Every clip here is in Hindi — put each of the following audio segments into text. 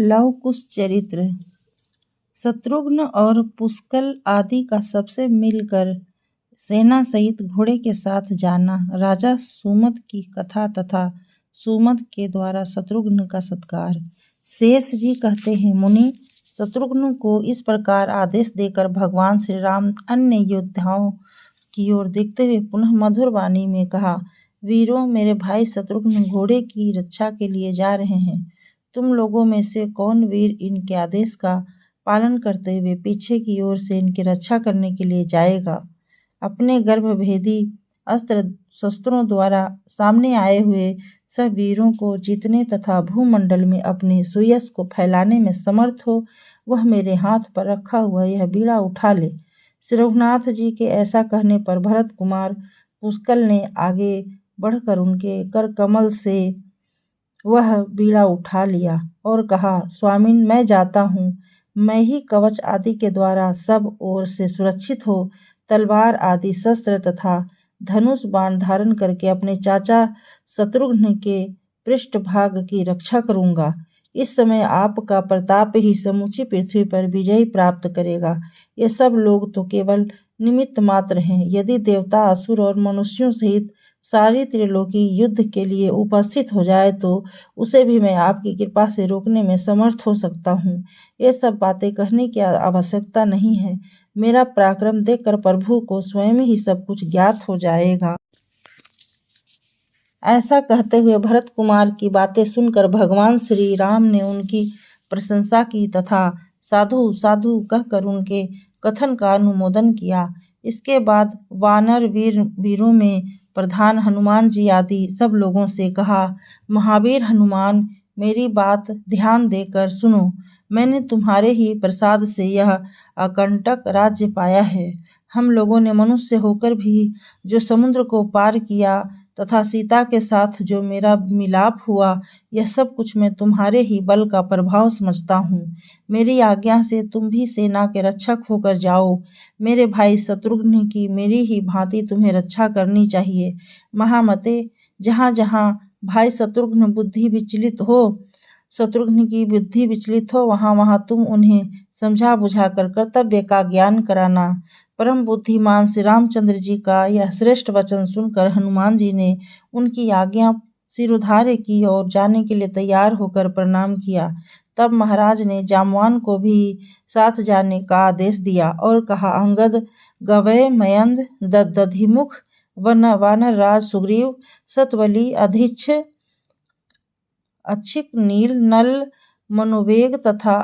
लव कुश चरित्र। शत्रुघ्न और पुष्कल आदि का सबसे मिलकर सेना सहित घोड़े के साथ जाना। राजा सुमंत की कथा तथा सुमंत के द्वारा शत्रुघ्न का सत्कार। शेष जी कहते हैं, मुनि शत्रुघ्न को इस प्रकार आदेश देकर भगवान श्री राम अन्य योद्धाओं की ओर देखते हुए पुनः मधुर वाणी में कहा, वीरों, मेरे भाई शत्रुघ्न घोड़े की रक्षा के लिए जा रहे हैं। तुम लोगों में से कौन वीर इनके आदेश का पालन करते हुए पीछे की ओर से इनकी रक्षा करने के लिए जाएगा? अपने गर्भभेदी अस्त्र शस्त्रों द्वारा सामने आए हुए सब वीरों को जीतने तथा भूमंडल में अपने सुयश को फैलाने में समर्थ हो, वह मेरे हाथ पर रखा हुआ यह बीड़ा उठा ले। श्री रघुनाथ जी के ऐसा कहने पर भरत कुमार पुष्कल ने आगे बढ़कर उनके कर कमल से वह बीड़ा उठा लिया और कहा, स्वामिन, मैं जाता हूँ। मैं ही कवच आदि के द्वारा सब ओर से सुरक्षित हो तलवार आदि शस्त्र तथा धनुष बाण धारण करके अपने चाचा शत्रुघ्न के पृष्ठभाग की रक्षा करूंगा। इस समय आपका प्रताप ही समूची पृथ्वी पर विजय प्राप्त करेगा। ये सब लोग तो केवल निमित्त मात्र हैं। यदि देवता, असुर और मनुष्यों सहित सारी त्रिलोकी युद्ध के लिए उपस्थित हो जाए तो उसे भी मैं आपकी कृपा से रोकने में समर्थ हो सकता हूँ। ये सब बातें कहने की आवश्यकता नहीं है। मेरा पराक्रम देखकर प्रभु को स्वयं ही सब कुछ ज्ञात हो जाएगा। ऐसा कहते हुए भरत कुमार की बातें सुनकर भगवान श्री राम ने उनकी प्रशंसा की तथा साधु साधु कहकर उनके कथन का अनुमोदन किया। इसके बाद वानर वीरों में प्रधान हनुमान जी आदि सब लोगों से कहा, महावीर हनुमान, मेरी बात ध्यान देकर सुनो। मैंने तुम्हारे ही प्रसाद से यह अकंटक राज्य पाया है। हम लोगों ने मनुष्य होकर भी जो समुद्र को पार किया तथा सीता के साथ जो मेरा मिलाप हुआ, यह सब कुछ मैं तुम्हारे ही बल का प्रभाव समझता हूँ। मेरी आज्ञा से तुम भी सेना के रक्षक होकर जाओ। मेरे भाई शत्रुघ्न की मेरी ही भांति तुम्हें रक्षा करनी चाहिए। महामते, जहाँ जहाँ भाई शत्रुघ्न की बुद्धि विचलित हो, वहाँ वहाँ तुम उन्हें समझा बुझाकर कर्तव्य का ज्ञान कराना। परम बुद्धिमान श्री रामचंद्र जी का यह श्रेष्ठ वचन सुनकर हनुमान जी ने उनकी आज्ञा सिरोधार्य की और जाने के लिए तैयार होकर प्रणाम किया। तब महाराज ने जामवान को भी साथ जाने का आदेश दिया और कहा, अंगद, गवय, मयंद, दधिमुख, वानर राज सुग्रीव, सतबली, अच्छिक, नील, नल, मनोवेग तथा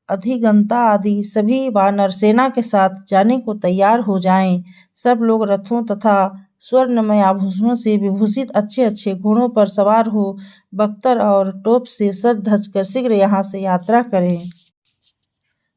अधिगंता आदि सभी वानर सेना के साथ जाने को तैयार हो जाएं। सब लोग रथों तथा स्वर्णमय आभूषणों से विभूषित अच्छे अच्छे घोड़ों पर सवार हो बख्तर और टोप से सज धज कर शीघ्र यहाँ से यात्रा करें।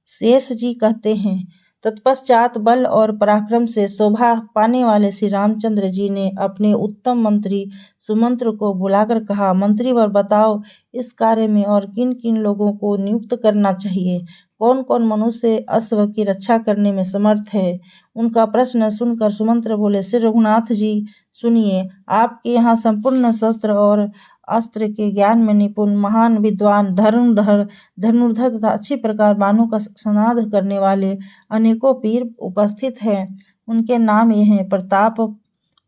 शेष जी कहते हैं, तत्पश्चात बल और पराक्रम से शोभा पाने वाले श्री रामचंद्र जी ने अपने उत्तम मंत्री सुमंत्र को बुलाकर कहा, मंत्रीवर, बताओ इस कार्य में और किन किन लोगों को नियुक्त करना चाहिए? कौन कौन मनुष्य अश्व की रक्षा करने में समर्थ है? उनका प्रश्न सुनकर सुमंत्र बोले, श्री रघुनाथ जी, सुनिए। आपके यहाँ संपूर्ण शस्त्र और अस्त्र के ज्ञान में निपुण महान विद्वान धनुर्धर तथा अच्छी प्रकार बाणों का संनाद करने वाले अनेकों पीर उपस्थित हैं। उनके नाम ये हैं, प्रताप,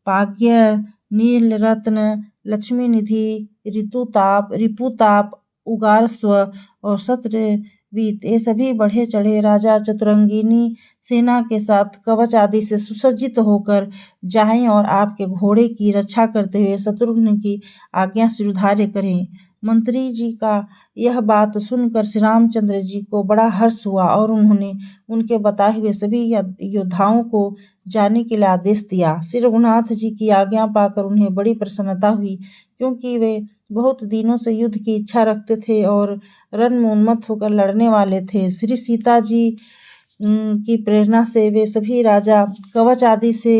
पाग्य, नीलरत्न, लक्ष्मी निधि, रिपुताप, उगारस्व और शत्रवीत। ये सभी बढ़े चढ़े राजा चतुरंगिनी सेना के साथ कवच आदि से सुसज्जित होकर जाएं और आपके घोड़े की रक्षा करते हुए शत्रुघ्न की आज्ञा सिरोधार्य करें। मंत्री जी का यह बात सुनकर श्री रामचंद्र जी को बड़ा हर्ष हुआ और उन्होंने उनके बताए हुए सभी योद्धाओं को जाने के लिए आदेश दिया। श्री रघुनाथ जी की आज्ञा पाकर उन्हें बड़ी प्रसन्नता हुई, क्योंकि वे बहुत दिनों से युद्ध की इच्छा रखते थे और रण में उन्मत्त होकर लड़ने वाले थे। श्री सीता जी की प्रेरणा से वे सभी राजा कवच आदि से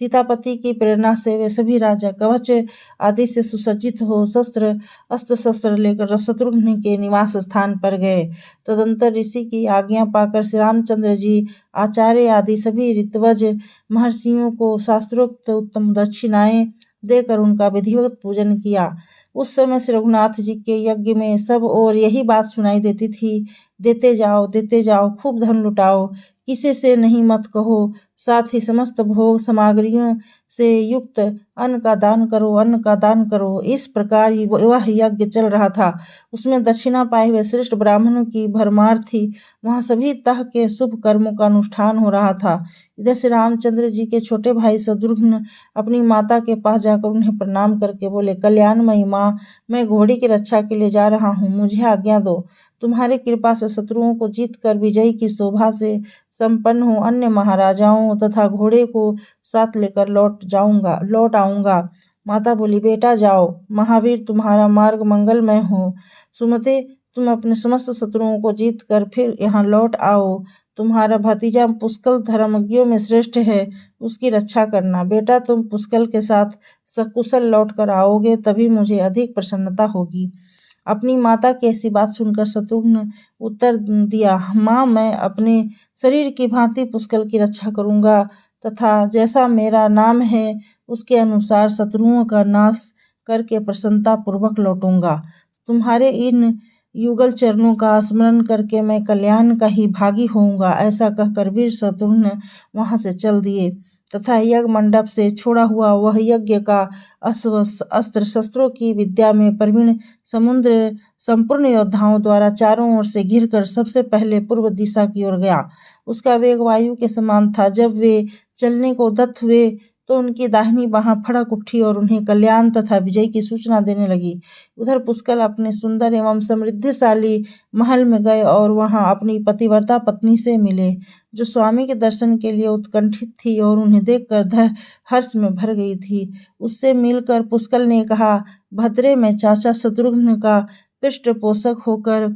सीतापति की प्रेरणा से वे सभी राजा कवच आदि से सुसज्जित हो अस्त्र शस्त्र लेकर शत्रुघ्न के निवास स्थान पर गए। तदंतर ऋषि की आज्ञा पाकर श्री रामचंद्र जी आचार्य आदि सभी ऋत्वज महर्षियों को शास्त्रोक्त उत्तम दक्षिणाएं देकर उनका विधिवत पूजन किया। उस समय श्री रघुनाथ जी के यज्ञ में सब ओर यही बात सुनाई देती थी, देते जाओ, खूब धन लुटाओ, किसी से नहीं मत कहो, साथ ही समस्त भोग सामग्रियों से युक्त अन्न का दान करो। इस प्रकार वह यज्ञ चल रहा था। उसमें दक्षिणा पाए हुए श्रेष्ठ ब्राह्मणों की भरमार थी। वहाँ सभी तरह के शुभ कर्मों का अनुष्ठान हो रहा था। इधर श्री रामचंद्र जी के छोटे भाई शत्रुघ्न अपनी माता के पास जाकर उन्हें प्रणाम करके बोले, कल्याणमयी माँ, मैं घोड़ी की रक्षा के लिए जा रहा हूँ, मुझे आज्ञा दो। तुम्हारी कृपा से शत्रुओं को जीत कर विजयी की शोभा से संपन्न हूँ, अन्य महाराजाओं तथा घोड़े को साथ लेकर लौट आऊंगा। माता बोली, बेटा जाओ, महावीर तुम्हारा मार्ग मंगलमय हो। सुमते, तुम अपने समस्त शत्रुओं को जीत कर फिर यहाँ लौट आओ। तुम्हारा भतीजा पुष्कल धर्मज्ञों में श्रेष्ठ है, उसकी रक्षा करना। बेटा, तुम पुष्कल के साथ सकुशल लौट कर आओगे, तभी मुझे अधिक प्रसन्नता होगी। अपनी माता की ऐसी बात सुनकर शत्रुघ्न उत्तर दिया, माँ, मैं अपने शरीर की भांति पुष्कल की रक्षा करूंगा तथा जैसा मेरा नाम है उसके अनुसार शत्रुओं का नाश करके प्रसन्नता पूर्वक लौटूंगा। तुम्हारे इन युगल चरणों का स्मरण करके मैं कल्याण का ही भागी होऊंगा। ऐसा कहकर वीर शत्रुघ्न वहां से चल दिए तथा यज्ञ मंडप से छोड़ा हुआ वह यज्ञ का अस्त्र शस्त्रों की विद्या में प्रवीण समुद्र संपूर्ण योद्धाओं द्वारा चारों ओर से घिरकर सबसे पहले पूर्व दिशा की ओर गया। उसका वेग वायु के समान था। जब वे चलने को उद्यत हुए तो उनकी दाहिनी बाह फड़क उठी और उन्हें कल्याण तथा विजय की सूचना देने लगी। उधर पुष्कल अपने सुंदर एवं समृद्धिशाली महल में गए और वहां अपनी पतिव्रता पत्नी से मिले, जो स्वामी के दर्शन के लिए उत्कंठित थी और उन्हें देखकर हर्ष में भर गई थी। उससे मिलकर पुष्कल ने कहा, भद्रे, मैं चाचा शत्रुघ्न का पृष्ठपोषक होकर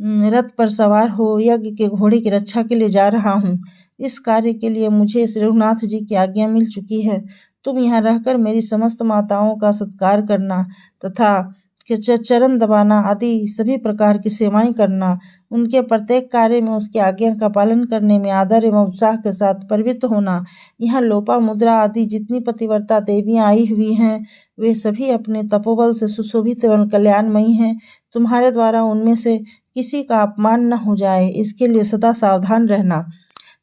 रथ पर सवार हो यज्ञ के घोड़े की रक्षा के लिए जा रहा हूँ। इस कार्य के लिए मुझे श्री रघुनाथ जी की आज्ञा मिल चुकी है। तुम यहाँ रहकर मेरी समस्त माताओं का सत्कार करना तथा चरण दबाना आदि सभी प्रकार की सेवाएं करना। उनके प्रत्येक कार्य में उसकी आज्ञा का पालन करने में आदर एवं उत्साह के साथ प्रवृत्त होना। यहाँ लोपा मुद्रा आदि जितनी पतिव्रता देवियां आई हुई हैं, वे सभी अपने तपोबल से सुशोभित एवं कल्याणमयी हैं। तुम्हारे द्वारा उनमें से किसी का अपमान न हो जाए, इसके लिए सदा सावधान रहना।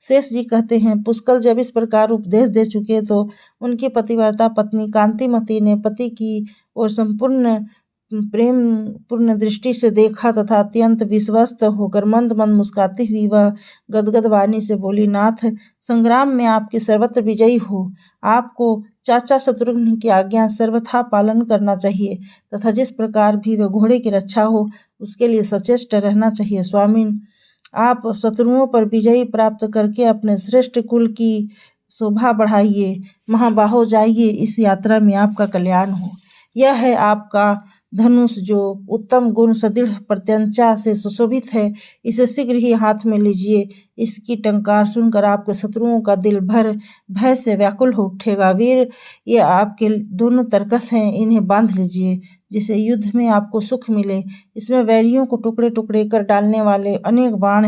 शेष जी कहते हैं, पुष्कल जब इस प्रकार उपदेश दे चुके तो उनकी पतिव्रता पत्नी कांतिमती ने पति की ओर संपूर्ण प्रेम पूर्ण दृष्टि से देखा तथा अत्यंत विश्वस्त होकर मंद मंद मुस्कुराती हुई वह गदगद वाणी से बोली, नाथ, संग्राम में आपकी सर्वत्र विजयी हो। आपको चाचा शत्रुघ्न की आज्ञा सर्वथा पालन करना चाहिए तथा जिस प्रकार भी वह घोड़े की रक्षा हो उसके लिए सचेष्ट रहना चाहिए। स्वामी, आप शत्रुओं पर विजयी प्राप्त करके अपने श्रेष्ठ कुल की शोभा बढ़ाइए। महाबाहो, जाइए, इस यात्रा में आपका कल्याण हो। यह है आपका धनुष, जो उत्तम गुण सदृढ़ प्रत्यंचा से सुशोभित है। इसे शीघ्र ही हाथ में लीजिए। इसकी टंकार सुनकर आपके शत्रुओं का दिल भय से व्याकुल हो उठेगा। वीर, ये आपके दोनों तरकस हैं, इन्हें बांध लीजिए, जिससे युद्ध में आपको सुख मिले। इसमें वैरियों को टुकड़े टुकड़े कर डालने वाले अनेक बाण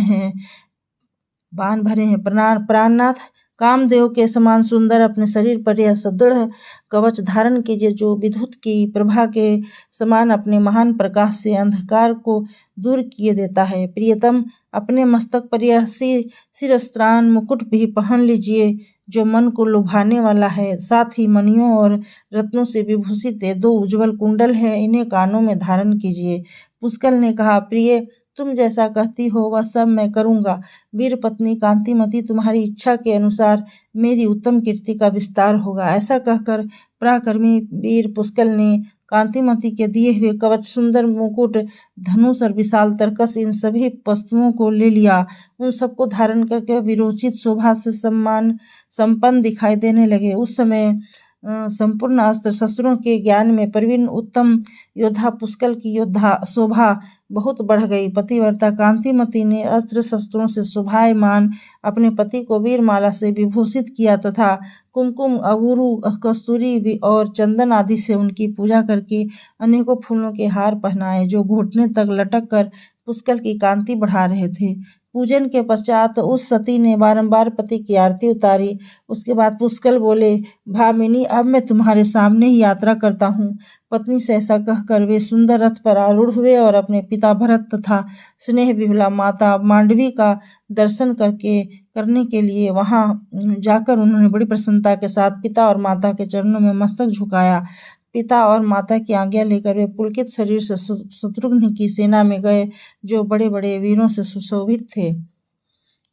भरे हैं। प्राणनाथ, कामदेव के समान सुंदर अपने शरीर पर यह सुदृढ़ कवच धारण कीजिए, जो विद्युत की प्रभा के समान अपने महान प्रकाश से अंधकार को दूर किए देता है। प्रियतम, अपने मस्तक पर यह शिरस्त्राण मुकुट भी पहन लीजिए, जो मन को लुभाने वाला है। साथ ही मणियों और रत्नों से विभूषित 2 उज्ज्वल कुंडल है, इन्हें कानों में धारण कीजिए। पुष्कल ने कहा, प्रिय, तुम जैसा कहती हो वह सब मैं करूंगा। वीर पत्नी कांतिमती, तुम्हारी इच्छा के अनुसार मेरी उत्तम कीर्ति का विस्तार होगा। ऐसा कहकर पराक्रमी वीर पुष्कल ने कांतिमती के दिए हुए कवच, सुंदर मुकुट, धनुष और विशाल तरकस, इन सभी वस्तुओं को ले लिया। उन सबको धारण करके विरोचित शोभा से संपन्न दिखाई देने लगे। उस समय संपूर्ण अस्त्र शस्त्रों के ज्ञान में प्रवीण उत्तम योद्धा पुष्कल की योद्धा शोभा बहुत बढ़ गई। पतिव्रता कांतिमती ने अस्त्र शस्त्रों से शोभायमान अपने पति को वीरमाला से विभूषित किया तथा कुमकुम, अगुरु, कस्तूरी और चंदन आदि से उनकी पूजा करके अनेकों फूलों के हार पहनाए, जो घुटने तक लटक कर पुष्कल की कांति बढ़ा रहे थे। पूजन के पश्चात उस सती ने बारंबार पति की आरती उतारी। उसके बाद पुष्कल बोले, भामिनी, अब मैं तुम्हारे सामने ही यात्रा करता हूँ। पत्नी से ऐसा कहकर वे सुंदर रथ पर आरूढ़ हुए और अपने पिता भरत तथा स्नेह विहुला माता मांडवी का दर्शन करने के लिए वहां जाकर उन्होंने बड़ी प्रसन्नता के साथ पिता और माता के चरणों में मस्तक झुकाया। पिता और माता की आज्ञा लेकर वे पुलकित शरीर से शत्रुघ्न की सेना में गए, जो बड़े बड़े वीरों से सुशोभित थे।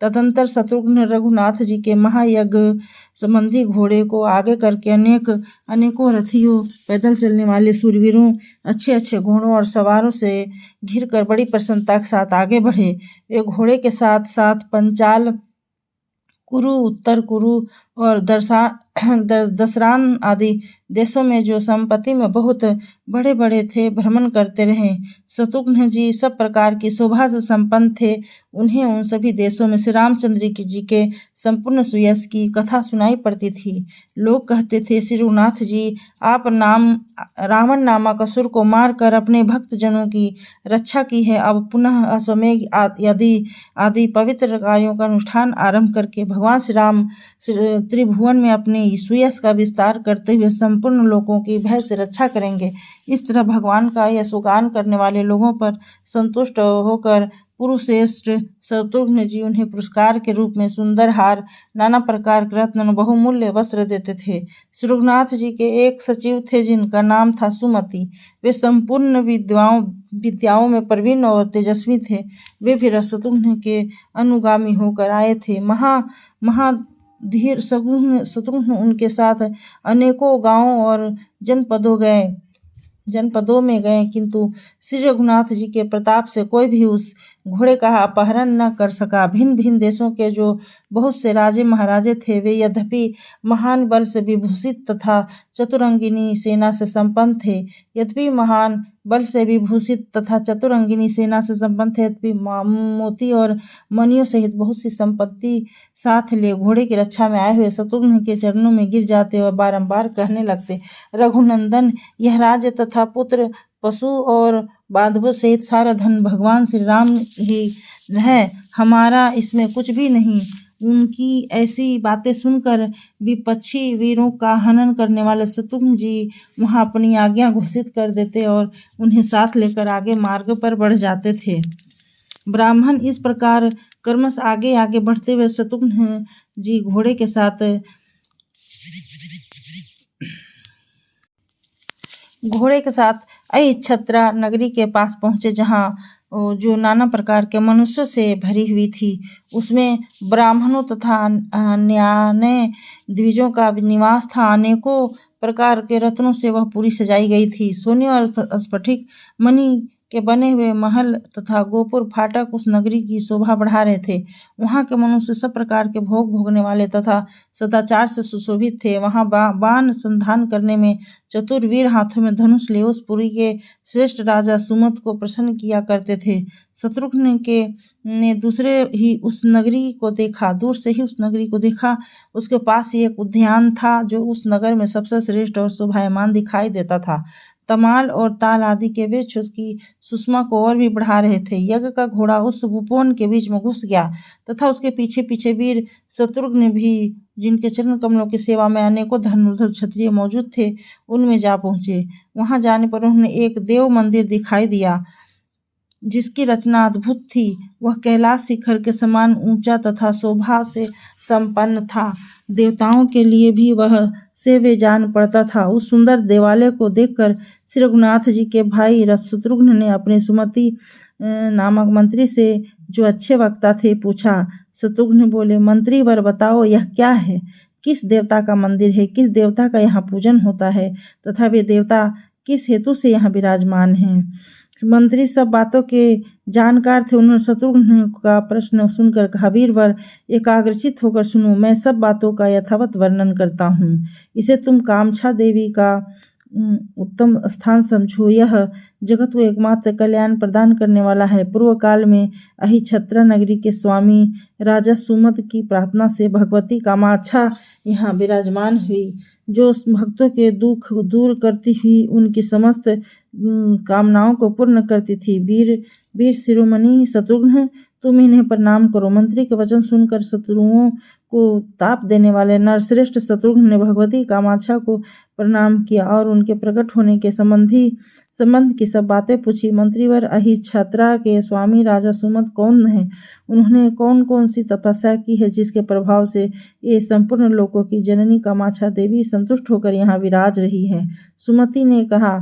तदंतर शत्रुघ्न रघुनाथ जी के महायज्ञ संबंधी घोड़े को आगे करके अनेकों रथियों, पैदल चलने वाले शूरवीरों, अच्छे अच्छे घोड़ों और सवारों से घिरकर बड़ी प्रसन्नता के साथ आगे बढ़े। वे घोड़े के साथ साथ पंचाल, कुरु, उत्तर कुरु और दसरान आदि देशों में जो संपत्ति में बहुत बड़े बड़े थे भ्रमण करते रहे। शत्रुघ्न जी सब प्रकार की शोभा से संपन्न थे। उन्हें उन सभी देशों में श्री रामचंद्र जी के संपूर्ण सुयश की कथा सुनाई पड़ती थी। लोग कहते थे, श्री रघुनाथ जी, आप रावण नामक असुर को मारकर अपने भक्त जनों की रक्षा की है। अब पुनः अश्वमेध आदि पवित्र कार्यों का अनुष्ठान आरंभ करके भगवान श्री राम त्रिभुवन में अपने सुयश का विस्तार करते हुए संपूर्ण लोगों की भय से रक्षा करेंगे। इस तरह भगवान का यशोगान करने वाले लोगों पर संतुष्ट होकर पुरुषश्रेष्ठ शत्रुघ्न जी उन्हें पुरस्कार के रूप में सुंदर हार, नाना प्रकार के रत्न, बहुमूल्य वस्त्र देते थे। श्री रघुनाथ जी के एक सचिव थे जिनका नाम था सुमति। वे संपूर्ण विद्याओं में प्रवीण और तेजस्वी थे। वे भी शत्रुघ्न के अनुगामी होकर आए थे। महाधीर शत्रुघ्न उनके साथ अनेकों गांवों और जनपदों में गए, किंतु श्री रघुनाथ जी के प्रताप से कोई भी उस घोड़े का अपहरण न कर सका। भिन्न भिन्न देशों के जो बहुत से राजे महाराजे थे, वे यद्यपि महान बल से विभूषित तथा चतुरंगिनी सेना से संपन्न थे, यद्यपि मोती और मणियों सहित बहुत सी संपत्ति साथ ले घोड़े की रक्षा में आए हुए शत्रुघ्न के चरणों में गिर जाते और बारंबार कहने लगते, रघुनंदन, यह राज्य तथा पुत्र, पशु और बांधवों सहित सारा धन भगवान श्री राम ही है, हमारा इसमें कुछ भी नहीं। उनकी ऐसी बातें सुनकर विपक्षी वीरों का हनन करने वाले शत्रुघ्न जी वहां अपनी आज्ञा घोषित कर देते और उन्हें साथ लेकर आगे मार्ग पर बढ़ जाते थे। ब्राह्मण इस प्रकार क्रमश आगे आगे बढ़ते हुए शत्रुघ्न जी घोड़े के साथ अहिच्छत्रा नगरी के पास पहुंचे, जहां जो नाना प्रकार के मनुष्यों से भरी हुई थी। उसमें ब्राह्मणों तथा अन्य द्विजों का निवास था। अनेकों प्रकार के रत्नों से वह पूरी सजाई गई थी। सोने और स्फटिक मणि के बने हुए महल तथा गोपुर फाटक उस नगरी की शोभा बढ़ा रहे थे। वहां के मनुष्य सब प्रकार के भोग भोगने वाले तथा सदाचार से सुशोभित थे। वहां बाण संधान करने में चतुर वीर हाथों में धनुष लिए उस पुरी के श्रेष्ठ राजा सुमंत को प्रसन्न किया करते थे। शत्रुघ्न ने दूर से ही उस नगरी को देखा। उसके पास ही एक उद्यान था जो उस नगर में सबसे श्रेष्ठ और शोभायमान दिखाई देता था। तमाल और ताल आदि के वृक्ष उसकी सुषमा को और भी बढ़ा रहे थे। यज्ञ का घोड़ा उस उपवन के बीच में घुस गया तथा उसके पीछे पीछे वीर शत्रुघ्न भी, जिनके चरण कमलों की सेवा में अनेकों धनुर्धर क्षत्रिय मौजूद थे, उनमें जा पहुंचे। वहां जाने पर उन्हें एक देव मंदिर दिखाई दिया जिसकी रचना अद्भुत थी। वह कैलाश शिखर के समान ऊंचा तथा शोभा से संपन्न था। देवताओं के लिए भी वह सेव्य जान पड़ता था। उस सुंदर देवालय को देखकर श्री रघुनाथ जी के भाई शत्रुघ्न ने अपने सुमति नामक मंत्री से, जो अच्छे वक्ता थे, पूछा। शत्रुघ्न बोले, मंत्री वर बताओ, यह क्या है? किस देवता का मंदिर है? किस देवता का यहाँ पूजन होता है तथा वे देवता किस हेतु से यहाँ विराजमान हैं? मंत्री सब बातों के जानकार थे। उन्होंने शत्रुघ्न का प्रश्न सुनकर कहा, वीरवर, एकाग्रचित होकर सुनो, मैं सब बातों का यथावत वर्णन करता हूँ। इसे तुम कामछा देवी का उत्तम स्थान समझो। यह जगत को एकमात्र कल्याण प्रदान करने वाला है। पूर्व काल में अहिच्छत्रा नगरी के स्वामी राजा सुमंत की प्रार्थना से भगवती कामाक्षा यहाँ विराजमान हुई। जो भक्तों के दुख दूर करती हुई उनकी समस्त कामनाओं को पूर्ण करती थी। वीर शिरोमणि शत्रुघ्न, तुम इन्हें प्रणाम करो। मंत्री के वचन सुनकर शत्रुओं को ताप देने वाले नरश्रेष्ठ शत्रुघ्न ने भगवती कामाक्षा को प्रणाम किया और उनके प्रकट होने के संबंध की सब बातें पूछी। मंत्रीवर अहिच्छत्रा के स्वामी राजा सुमंत कौन है? उन्होंने कौन कौन सी तपस्या की है जिसके प्रभाव से ये संपूर्ण लोकों की जननी कामाक्षा देवी संतुष्ट होकर यहाँ विराज रही है? सुमति ने कहा,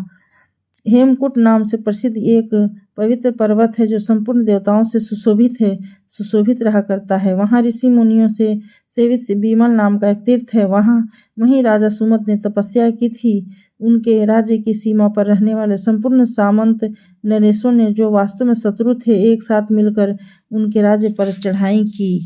हेमकूट नाम से प्रसिद्ध एक पवित्र पर्वत है जो संपूर्ण देवताओं से सुशोभित रहा करता है। वहाँ ऋषि मुनियों से सेवित विमल नाम का एक तीर्थ है। वहीं राजा सुमंत ने तपस्या की थी। उनके राज्य की सीमा पर रहने वाले संपूर्ण सामंत नरेशों ने, जो वास्तव में शत्रु थे, एक साथ मिलकर उनके राज्य पर चढ़ाई की।